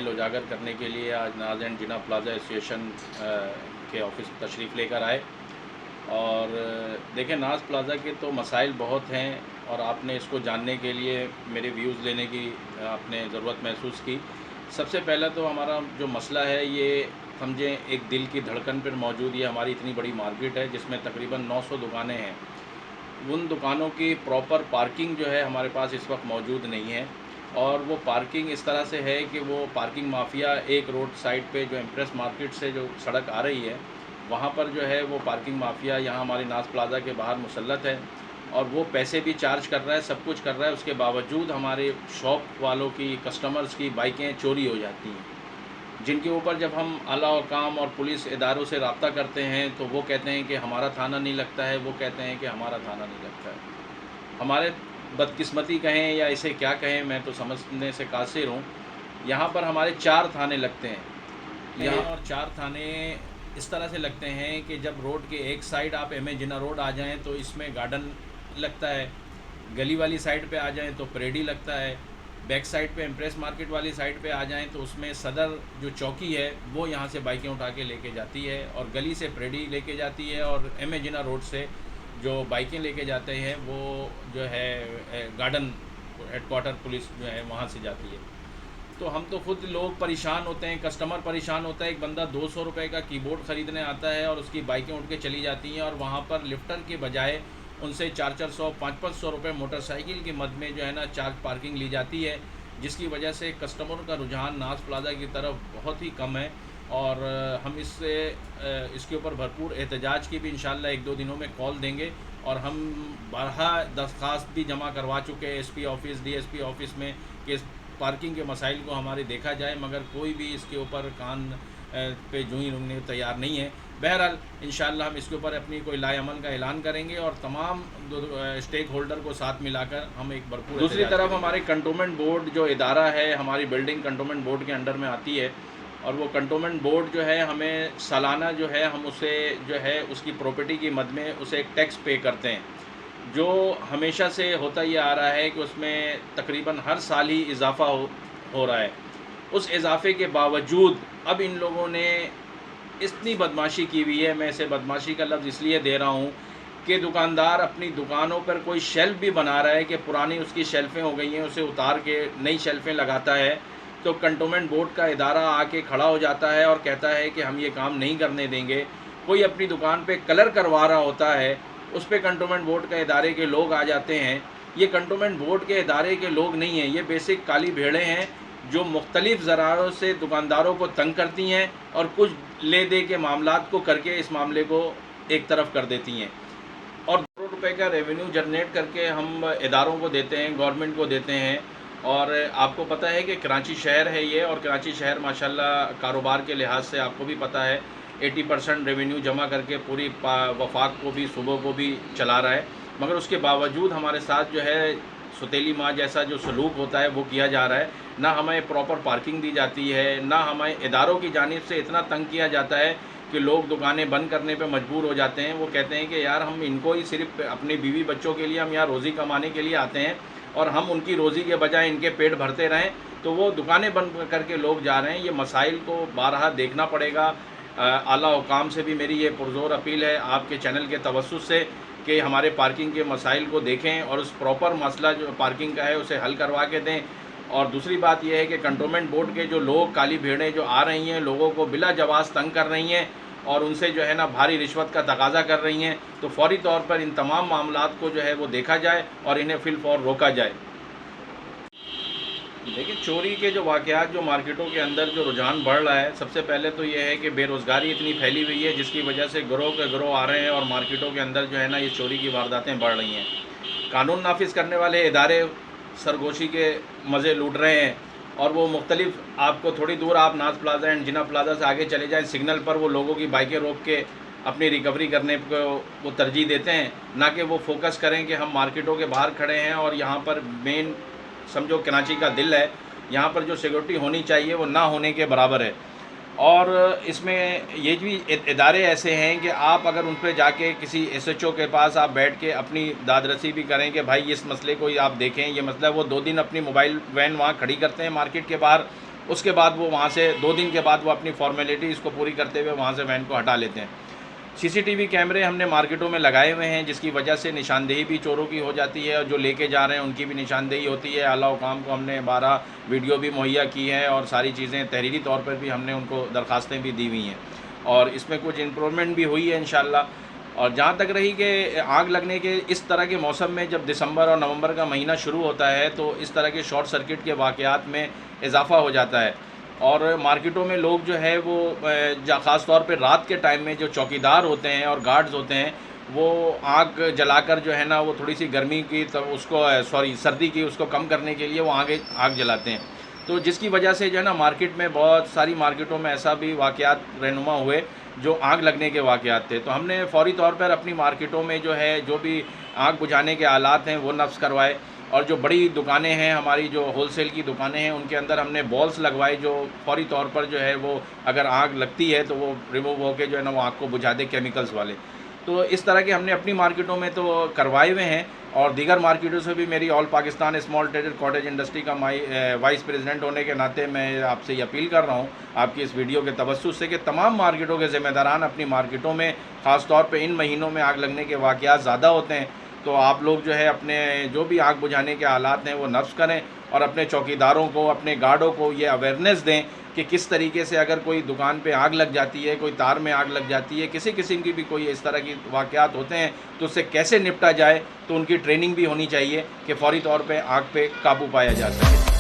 मसाइल उजागर करने के लिए आज नाज एंड जिना प्लाजा एसोसिएशन के ऑफिस तशरीफ़ लेकर आए। और देखें, नाज प्लाजा के तो मसाइल बहुत हैं और आपने इसको जानने के लिए मेरे व्यूज़ लेने की आपने ज़रूरत महसूस की। सबसे पहला तो हमारा जो मसला है ये समझें एक दिल की धड़कन पर मौजूद ये हमारी इतनी बड़ी मार्केट है जिसमें तकरीबन 900 दुकानें हैं। उन दुकानों की प्रॉपर पार्किंग जो है हमारे पास इस वक्त मौजूद नहीं है, और वो पार्किंग इस तरह से है कि वो पार्किंग माफिया एक रोड साइड पे जो इम्प्रेस मार्केट से जो सड़क आ रही है वहाँ पर जो है वो पार्किंग माफिया यहाँ हमारे नाज प्लाजा के बाहर मुसल्लत है, और वो पैसे भी चार्ज कर रहा है, सब कुछ कर रहा है। उसके बावजूद हमारे शॉप वालों की, कस्टमर्स की बाइकें चोरी हो जाती हैं, जिनके ऊपर जब हम आला हुकाम और पुलिस इदारों से रब्ता करते हैं तो वो कहते हैं कि हमारा थाना नहीं लगता है, वो कहते हैं कि हमारा थाना नहीं लगता है। हमारे बदकिस्मती कहें या इसे क्या कहें, मैं तो समझने से कासिर हूँ। यहाँ पर हमारे 4 थाने लगते हैं यहाँ, और 4 थाने इस तरह से लगते हैं कि जब रोड के एक साइड आप एम ए जिना रोड आ जाएँ तो इसमें गार्डन लगता है, गली वाली साइड पे आ जाएँ तो परेडी लगता है, बैक साइड पे इम्प्रेस मार्केट वाली साइड पे आ जाएं तो उसमें सदर जो चौकी है वो यहाँ से बाइकें उठा के लेके जाती है, और गली से परेडी लेके जाती है, और एम ए जिना रोड से जो बाइकें लेके जाते हैं वो जो है गार्डन हेडक्वार्टर पुलिस जो है वहाँ से जाती है। तो हम तो खुद लोग परेशान होते हैं, कस्टमर परेशान होता है। एक बंदा 200 रुपये का कीबोर्ड ख़रीदने आता है और उसकी बाइकें उठ के चली जाती हैं, और वहाँ पर लिफ्टर के बजाय उनसे 400-400, 500-500 रुपये मोटरसाइकिल की मद में जो है ना चार्ज पार्किंग ली जाती है, जिसकी वजह से कस्टमरों का रुझान नाज प्लाजा की तरफ बहुत ही कम है। और हम इसके ऊपर भरपूर एहतजाज की भी इंशाल्लाह 1-2 दिनों में कॉल देंगे, और हम 12 दरख्वास्त भी जमा करवा चुके हैं एसपी ऑफिस, डीएसपी ऑफिस में कि पार्किंग के मसाइल को हमारे देखा जाए, मगर कोई भी इसके ऊपर कान पे जूँ ही रुकने तैयार नहीं है। बहरहाल इंशाअल्लाह हम इसके ऊपर अपनी कोई लाएअमल का ऐलान करेंगे और तमाम स्टेक होल्डर को साथ मिलाकर हम एक भरपूर। दूसरी तरफ हमारे कंटोनमेंट बोर्ड जो इदारा है, हमारी बिल्डिंग कंटोनमेंट बोर्ड के अंडर में आती है, और वो कंटोनमेंट बोर्ड जो है हमें सालाना जो है हम उसे जो है उसकी प्रॉपर्टी की मद में उसे एक टैक्स पे करते हैं, जो हमेशा से होता ये आ रहा है कि उसमें तकरीबन हर साल ही इजाफ़ा हो रहा है। उस इजाफे के बावजूद अब इन लोगों ने इतनी बदमाशी की हुई है, मैं इसे बदमाशी का लफ्ज़ इसलिए दे रहा हूँ कि दुकानदार अपनी दुकानों पर कोई शेल्फ़ भी बना रहा है कि पुरानी उसकी शेल्फ़ें हो गई हैं, उसे उतार के नई शेल्फ़ें लगाता है, तो कंटोनमेंट बोर्ड का इदारा आके खड़ा हो जाता है और कहता है कि हम ये काम नहीं करने देंगे। कोई अपनी दुकान पे कलर करवा रहा होता है, उस पर कंटोनमेंट बोर्ड के इदारे के लोग आ जाते हैं। ये कंटोनमेंट बोर्ड के इदारे के लोग नहीं हैं, ये बेसिक काली भेड़ें हैं जो मुख्तलिफ़ ज़रारों से दुकानदारों को तंग करती हैं और कुछ ले दे के मामलात को करके इस मामले को एक तरफ कर देती हैं, और करोड़ रुपए का रेवेन्यू जनरेट करके हम इदारों को देते हैं, गवर्नमेंट को देते हैं। और आपको पता है कि कराची शहर है ये, और कराची शहर माशाल्लाह कारोबार के लिहाज से आपको भी पता है 80% रेवेन्यू जमा करके पूरी वफाक को भी, सुबह को भी चला रहा है, मगर उसके बावजूद हमारे साथ जो है सुतेली माँ जैसा जो सलूक होता है वो किया जा रहा है। ना हमें प्रॉपर पार्किंग दी जाती है, ना हमें इदारों की जानिब से इतना तंग किया जाता है कि लोग दुकानें बंद करने पे मजबूर हो जाते हैं। वो कहते हैं कि यार हम इनको ही सिर्फ अपने बीवी बच्चों के लिए हम यहाँ रोज़ी कमाने के लिए आते हैं, और हम उनकी रोज़ी के बजाय इनके पेट भरते रहें, तो वो दुकानें बंद करके लोग जा रहे हैं। ये मसाइल को बारहा देखना पड़ेगा। आला हुकाम से भी मेरी ये पुरज़ोर अपील है आपके चैनल के तवस्सुस से कि हमारे पार्किंग के मसाइल को देखें और उस प्रॉपर मसला जो पार्किंग का है उसे हल करवा के दें। और दूसरी बात यह है कि कंटोनमेंट बोर्ड के जो लोग, काली भेड़ें जो आ रही हैं, लोगों को बिला जवाज़ तंग कर रही हैं और उनसे जो है ना भारी रिश्वत का तकाजा कर रही हैं, तो फौरी तौर पर इन तमाम मामलात को जो है वो देखा जाए और इन्हें फिलफौर रोका जाए। देखिए, चोरी के जो वाक़यात जो मार्केटों के अंदर जो रुझान बढ़ रहा है, सबसे पहले तो ये है कि बेरोज़गारी इतनी फैली हुई है जिसकी वजह से गिरोह के गिरोह आ रहे हैं और मार्केटों के अंदर जो है ना ये चोरी की वारदातें बढ़ रही हैं। कानून नाफिज करने वाले इदारे सरगोशी के मज़े लूट रहे हैं, और वो मुख्तलिफ, आपको थोड़ी दूर आप नाज प्लाजा एंड जिना प्लाजा से आगे चले जाएँ, सिग्नल पर वो लोगों की बाइकें रोक के अपनी रिकवरी करने को वो तरजीह देते हैं, ना कि वो फोकस करें कि हम मार्केटों के बाहर खड़े हैं और यहाँ पर मेन समझो कराची का दिल है, यहाँ पर जो सिक्योरिटी होनी चाहिए वो ना होने के बराबर है। और इसमें ये भी इदारे ऐसे हैं कि आप अगर उन पर जाके किसी एसएचओ के पास आप बैठ के अपनी दादरसी भी करें कि भाई इस मसले को आप देखें, ये मसला, वो 2 दिन अपनी मोबाइल वैन वहाँ खड़ी करते हैं मार्केट के बाहर, उसके बाद वो वहाँ से 2 दिन के बाद वो अपनी फॉर्मेलिटीज़ को पूरी करते हुए वहाँ से वैन को हटा लेते हैं। सीसीटीवी कैमरे हमने मार्केटों में लगाए हुए हैं, जिसकी वजह से निशानदेही भी चोरों की हो जाती है और जो लेके जा रहे हैं उनकी भी निशानदेही होती है। आला हुकाम को हमने 12 वीडियो भी मुहैया की है और सारी चीज़ें तहरीरी तौर पर भी हमने उनको दरख्वास्तें भी दी हुई हैं और इसमें कुछ इम्प्रूवमेंट भी हुई है इंशाल्लाह। और जहाँ तक रही कि आग लगने के इस तरह के मौसम में जब दिसंबर और नवंबर का महीना शुरू होता है तो इस तरह के शॉर्ट सर्किट के वाक़यात में इजाफ़ा हो जाता है और मार्केटों में लोग जो है वो ख़ास तौर पे रात के टाइम में जो चौकीदार होते हैं और गार्ड्स होते हैं वो आग जलाकर जो है ना वो थोड़ी सी गर्मी की तब उसको सर्दी की उसको कम करने के लिए वो आग जलाते हैं। तो जिसकी वजह से जो है ना मार्केट में बहुत सारी मार्केटों में ऐसा भी वाक़यात रहनुमा हुए जो आग लगने के वाक़यात थे। तो हमने फ़ौरी तौर पर अपनी मार्केटों में जो है जो भी आग बुझाने के आलात हैं वो नफ़्स करवाए और जो बड़ी दुकानें हैं हमारी जो होलसेल की दुकानें हैं उनके अंदर हमने बॉल्स लगवाए जो फ़ौरी तौर पर जो है वो अगर आग लगती है तो वो रिमूव होकर जो है ना वो आग को बुझा दे केमिकल्स वाले। तो इस तरह के हमने अपनी मार्केटों में तो करवाए हुए हैं और दीगर मार्केटों से भी मेरी all Pakistan small trader cottage industry का वाइस प्रेसिडेंट होने के नाते मैं आपसे ये अपील कर रहा हूँ आपकी इस वीडियो के तवज्जुह से कि तमाम मार्केटों के ज़िम्मेदारान अपनी मार्केटों में ख़ास तौर पे इन महीनों में आग लगने के वाक़यात ज़्यादा होते हैं तो आप लोग जो है अपने जो भी आग बुझाने के आलात हैं वो नफ्स करें और अपने चौकीदारों को अपने गार्डों को ये अवेयरनेस दें कि किस तरीके से अगर कोई दुकान पे आग लग जाती है, कोई तार में आग लग जाती है, किसी किस्म की भी कोई इस तरह की वाक़यात होते हैं तो उससे कैसे निपटा जाए। तो उनकी ट्रेनिंग भी होनी चाहिए कि फ़ौरी तौर पे आग पे काबू पाया जा सके।